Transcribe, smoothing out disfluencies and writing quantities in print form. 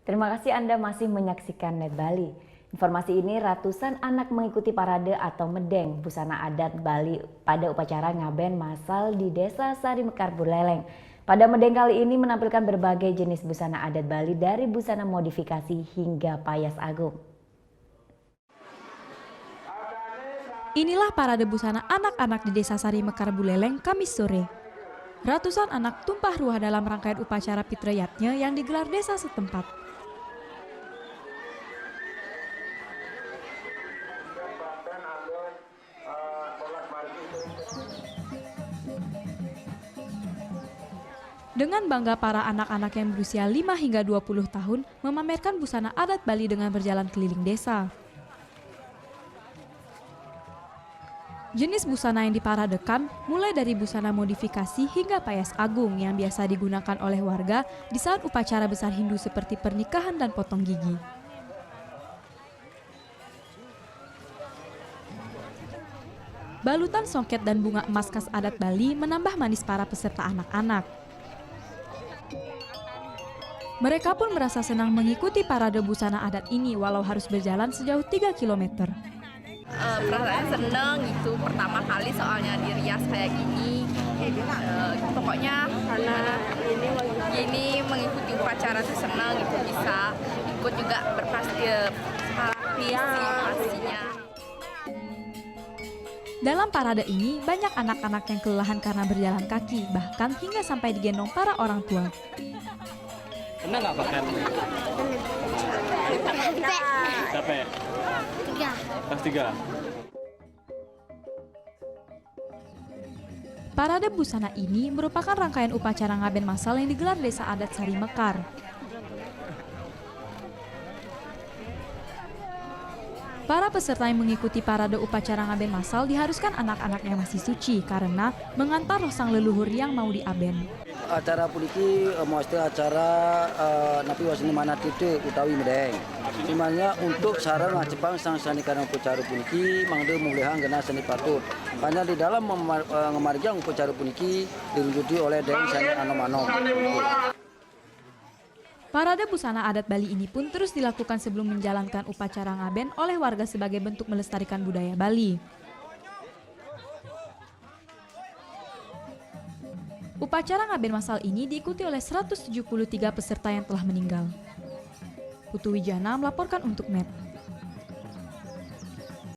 Terima kasih Anda masih menyaksikan Net Bali. Informasi ini ratusan anak mengikuti parade atau medeng busana adat Bali pada upacara ngaben massal di Desa Sari Mekar Buleleng. Pada medeng kali ini menampilkan berbagai jenis busana adat Bali dari busana modifikasi hingga payas agung. Inilah parade busana anak-anak di Desa Sari Mekar Buleleng Kamis sore. Ratusan anak tumpah ruah dalam rangkaian upacara Pitrayatnya yang digelar desa setempat. Dengan bangga para anak-anak yang berusia 5 hingga 20 tahun memamerkan busana adat Bali dengan berjalan keliling desa. Jenis busana yang diparadekan mulai dari busana modifikasi hingga payas agung yang biasa digunakan oleh warga di saat upacara besar Hindu seperti pernikahan dan potong gigi. Balutan songket dan bunga emas khas adat Bali menambah manis para peserta anak-anak. Mereka pun merasa senang mengikuti parade busana adat ini walau harus berjalan sejauh 3 km. Perasaannya seneng gitu, pertama kali soalnya dirias kayak gini. Pokoknya karena ini mengikuti upacara tuh seneng gitu, bisa ikut juga berpartisipasinya. Dalam parade ini banyak anak-aanak yang kelelahan karena berjalan kaki, bahkan hingga sampai digendong para orang tua. Pernah nggak pakai? Capek? 3. Kelas 3? Parade busana ini merupakan rangkaian upacara ngaben massal yang digelar Desa Adat Sari Mekar. Para peserta yang mengikuti parade upacara ngaben massal diharuskan anak-anak yang masih suci karena mengantar roh sang leluhur yang mau diaben. Acara puniki mesti acara napi wasini mana titik utawi medeng. Dimana untuk sarang Jepang sang sani karena upacara puniki mangde mulihan gena seni patut. Hanya di dalam mengemarjang upacara puniki diwujudi oleh deng sani anom-anom. Parade busana adat Bali ini pun terus dilakukan sebelum menjalankan upacara ngaben oleh warga sebagai bentuk melestarikan budaya Bali. Upacara ngaben massal ini diikuti oleh 173 peserta yang telah meninggal. Putu Wijana melaporkan untuk Net.